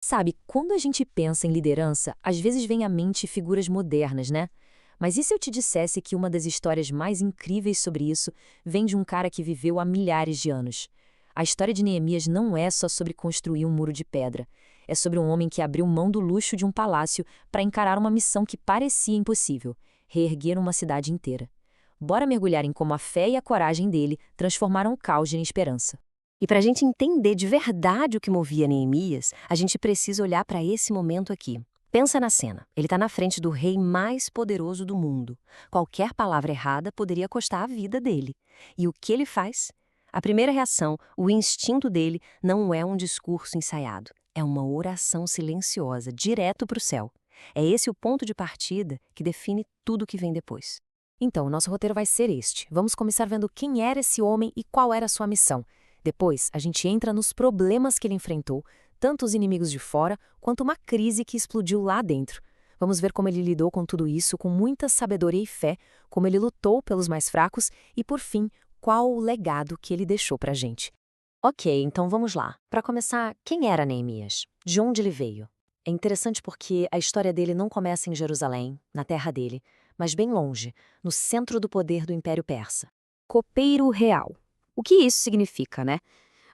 Sabe, quando a gente pensa em liderança, às vezes vem à mente figuras modernas, né? Mas e se eu te dissesse que uma das histórias mais incríveis sobre isso vem de um cara que viveu há milhares de anos? A história de Neemias não é só sobre construir um muro de pedra. É sobre um homem que abriu mão do luxo de um palácio para encarar uma missão que parecia impossível: reerguer uma cidade inteira. Bora mergulhar em como a fé e a coragem dele transformaram o caos em esperança. E para a gente entender de verdade o que movia Neemias, a gente precisa olhar para esse momento aqui. Pensa na cena. Ele está na frente do rei mais poderoso do mundo. Qualquer palavra errada poderia custar a vida dele. E o que ele faz? A primeira reação, o instinto dele, não é um discurso ensaiado. É uma oração silenciosa, direto para o céu. É esse o ponto de partida que define tudo o que vem depois. Então, o nosso roteiro vai ser este. Vamos começar vendo quem era esse homem e qual era a sua missão. Depois, a gente entra nos problemas que ele enfrentou, tanto os inimigos de fora, quanto uma crise que explodiu lá dentro. Vamos ver como ele lidou com tudo isso com muita sabedoria e fé, como ele lutou pelos mais fracos e, por fim, qual o legado que ele deixou pra gente. Ok, então vamos lá. Para começar, quem era Neemias? De onde ele veio? É interessante porque a história dele não começa em Jerusalém, na terra dele, mas bem longe, no centro do poder do Império Persa. Copeiro real. O que isso significa, né?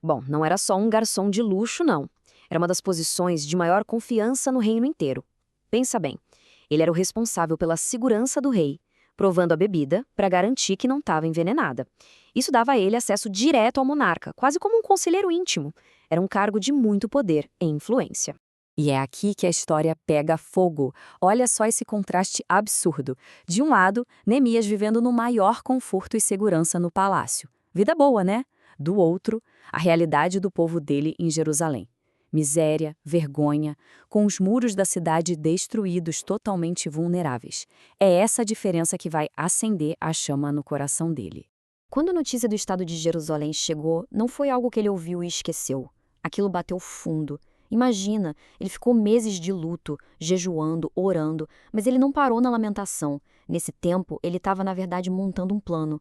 Bom, não era só um garçom de luxo, não. Era uma das posições de maior confiança no reino inteiro. Pensa bem, ele era o responsável pela segurança do rei, provando a bebida para garantir que não estava envenenada. Isso dava a ele acesso direto ao monarca, quase como um conselheiro íntimo. Era um cargo de muito poder e influência. E é aqui que a história pega fogo. Olha só esse contraste absurdo. De um lado, Neemias vivendo no maior conforto e segurança no palácio. Vida boa, né? Do outro, a realidade do povo dele em Jerusalém. Miséria, vergonha, com os muros da cidade destruídos, totalmente vulneráveis. É essa a diferença que vai acender a chama no coração dele. Quando a notícia do estado de Jerusalém chegou, não foi algo que ele ouviu e esqueceu. Aquilo bateu fundo. Imagina, ele ficou meses de luto, jejuando, orando, mas ele não parou na lamentação. Nesse tempo, ele estava, na verdade, montando um plano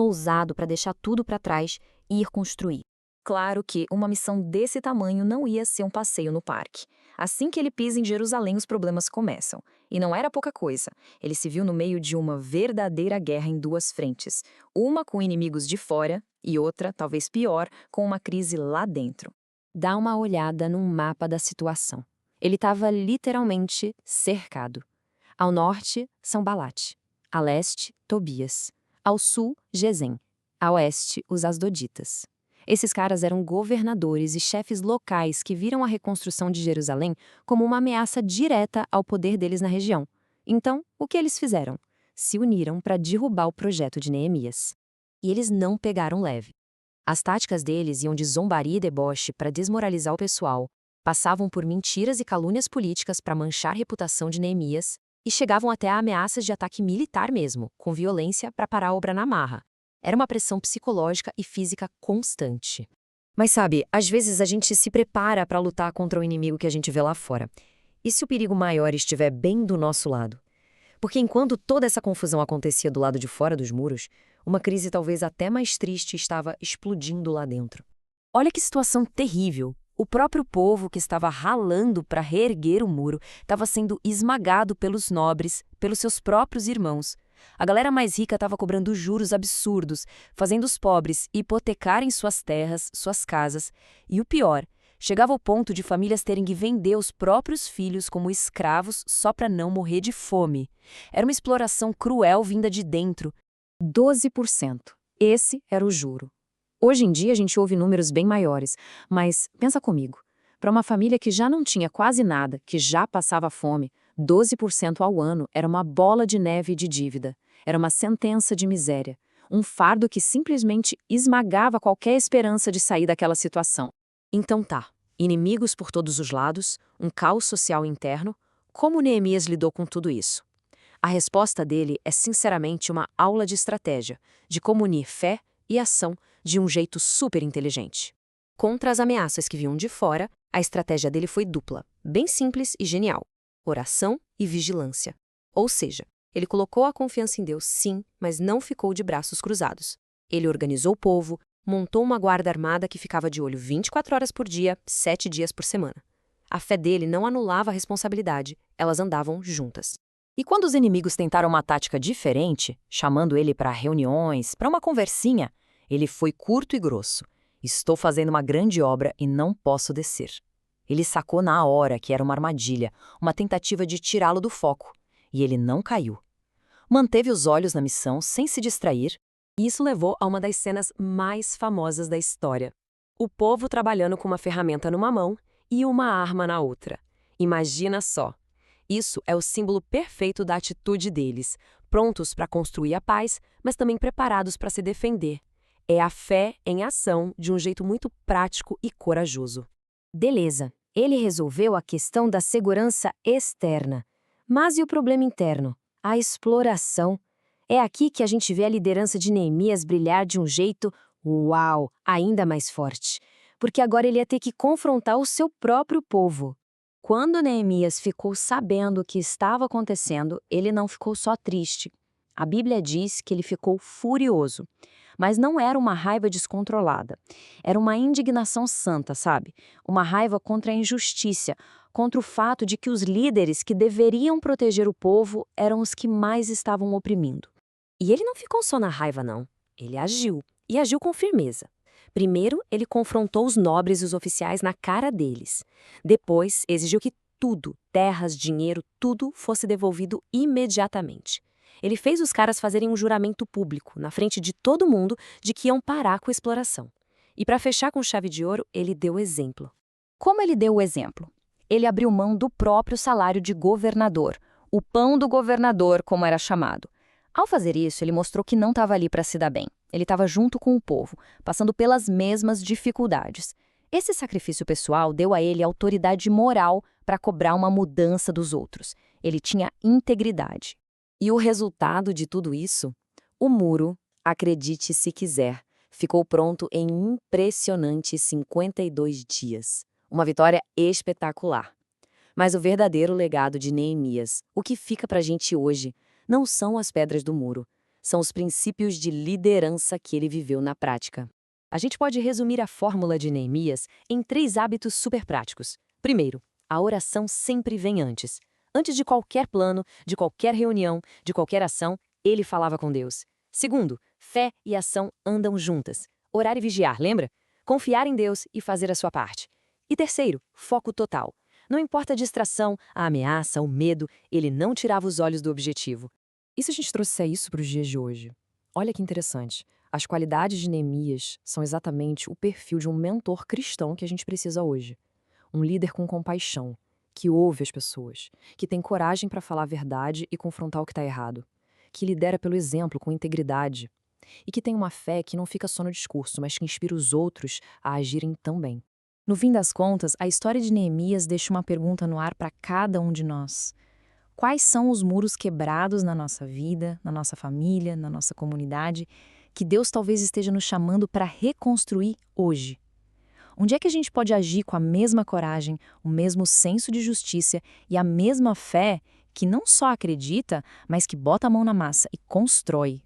ousado para deixar tudo para trás e ir construir. Claro que uma missão desse tamanho não ia ser um passeio no parque. Assim que ele pisa em Jerusalém, os problemas começam. E não era pouca coisa. Ele se viu no meio de uma verdadeira guerra em duas frentes. Uma com inimigos de fora e outra, talvez pior, com uma crise lá dentro. Dá uma olhada num mapa da situação. Ele estava literalmente cercado. Ao norte, Sanbalat. A leste, Tobias. Ao sul, Gesem. A oeste, os Asdoditas. Esses caras eram governadores e chefes locais que viram a reconstrução de Jerusalém como uma ameaça direta ao poder deles na região. Então, o que eles fizeram? Se uniram para derrubar o projeto de Neemias. E eles não pegaram leve. As táticas deles iam de zombaria e deboche para desmoralizar o pessoal, passavam por mentiras e calúnias políticas para manchar a reputação de Neemias e chegavam até a ameaças de ataque militar mesmo, com violência para parar a obra na marra. Era uma pressão psicológica e física constante. Mas sabe, às vezes a gente se prepara para lutar contra o inimigo que a gente vê lá fora. E se o perigo maior estiver bem do nosso lado? Porque enquanto toda essa confusão acontecia do lado de fora dos muros, uma crise talvez até mais triste estava explodindo lá dentro. Olha que situação terrível! O próprio povo que estava ralando para reerguer o muro estava sendo esmagado pelos nobres, pelos seus próprios irmãos. A galera mais rica estava cobrando juros absurdos, fazendo os pobres hipotecarem suas terras, suas casas. E o pior, chegava ao ponto de famílias terem que vender os próprios filhos como escravos só para não morrer de fome. Era uma exploração cruel vinda de dentro. 12%. Esse era o juro. Hoje em dia a gente ouve números bem maiores, mas pensa comigo. Para uma família que já não tinha quase nada, que já passava fome, 12% ao ano era uma bola de neve de dívida. Era uma sentença de miséria. Um fardo que simplesmente esmagava qualquer esperança de sair daquela situação. Então tá, inimigos por todos os lados, um caos social interno. Como Neemias lidou com tudo isso? A resposta dele é sinceramente uma aula de estratégia, de como unir fé e ação de um jeito super inteligente. Contra as ameaças que vinham de fora, a estratégia dele foi dupla, bem simples e genial: oração e vigilância. Ou seja, ele colocou a confiança em Deus, sim, mas não ficou de braços cruzados. Ele organizou o povo, montou uma guarda armada que ficava de olho 24 horas por dia, 7 dias por semana. A fé dele não anulava a responsabilidade, elas andavam juntas. E quando os inimigos tentaram uma tática diferente, chamando ele para reuniões, para uma conversinha, ele foi curto e grosso. Estou fazendo uma grande obra e não posso descer. Ele sacou na hora que era uma armadilha, uma tentativa de tirá-lo do foco. E ele não caiu. Manteve os olhos na missão sem se distrair, e isso levou a uma das cenas mais famosas da história. O povo trabalhando com uma ferramenta numa mão e uma arma na outra. Imagina só. Isso é o símbolo perfeito da atitude deles, prontos para construir a paz, mas também preparados para se defender. É a fé em ação de um jeito muito prático e corajoso. Beleza, ele resolveu a questão da segurança externa. Mas e o problema interno? A exploração. É aqui que a gente vê a liderança de Neemias brilhar de um jeito, uau, ainda mais forte. Porque agora ele ia ter que confrontar o seu próprio povo. Quando Neemias ficou sabendo o que estava acontecendo, ele não ficou só triste. A Bíblia diz que ele ficou furioso. Mas não era uma raiva descontrolada. Era uma indignação santa, sabe? Uma raiva contra a injustiça, contra o fato de que os líderes que deveriam proteger o povo eram os que mais estavam oprimindo. E ele não ficou só na raiva, não. Ele agiu, e agiu com firmeza. Primeiro, ele confrontou os nobres e os oficiais na cara deles. Depois, exigiu que tudo, terras, dinheiro, tudo fosse devolvido imediatamente. Ele fez os caras fazerem um juramento público, na frente de todo mundo, de que iam parar com a exploração. E para fechar com chave de ouro, ele deu exemplo. Como ele deu o exemplo? Ele abriu mão do próprio salário de governador, o pão do governador, como era chamado. Ao fazer isso, ele mostrou que não estava ali para se dar bem. Ele estava junto com o povo, passando pelas mesmas dificuldades. Esse sacrifício pessoal deu a ele autoridade moral para cobrar uma mudança dos outros. Ele tinha integridade. E o resultado de tudo isso? O muro, acredite se quiser, ficou pronto em impressionantes 52 dias. Uma vitória espetacular. Mas o verdadeiro legado de Neemias, o que fica pra gente hoje, não são as pedras do muro, são os princípios de liderança que ele viveu na prática. A gente pode resumir a fórmula de Neemias em 3 hábitos super práticos. Primeiro, a oração sempre vem antes. Antes de qualquer plano, de qualquer reunião, de qualquer ação, ele falava com Deus. Segundo, fé e ação andam juntas. Orar e vigiar, lembra? Confiar em Deus e fazer a sua parte. E terceiro, foco total. Não importa a distração, a ameaça, o medo, ele não tirava os olhos do objetivo. E se a gente trouxer isso para os dias de hoje? Olha que interessante. As qualidades de Neemias são exatamente o perfil de um mentor cristão que a gente precisa hoje. Um líder com compaixão, que ouve as pessoas, que tem coragem para falar a verdade e confrontar o que está errado, que lidera pelo exemplo com integridade e que tem uma fé que não fica só no discurso, mas que inspira os outros a agirem também. No fim das contas, a história de Neemias deixa uma pergunta no ar para cada um de nós. Quais são os muros quebrados na nossa vida, na nossa família, na nossa comunidade, que Deus talvez esteja nos chamando para reconstruir hoje? Onde é que a gente pode agir com a mesma coragem, o mesmo senso de justiça e a mesma fé que não só acredita, mas que bota a mão na massa e constrói?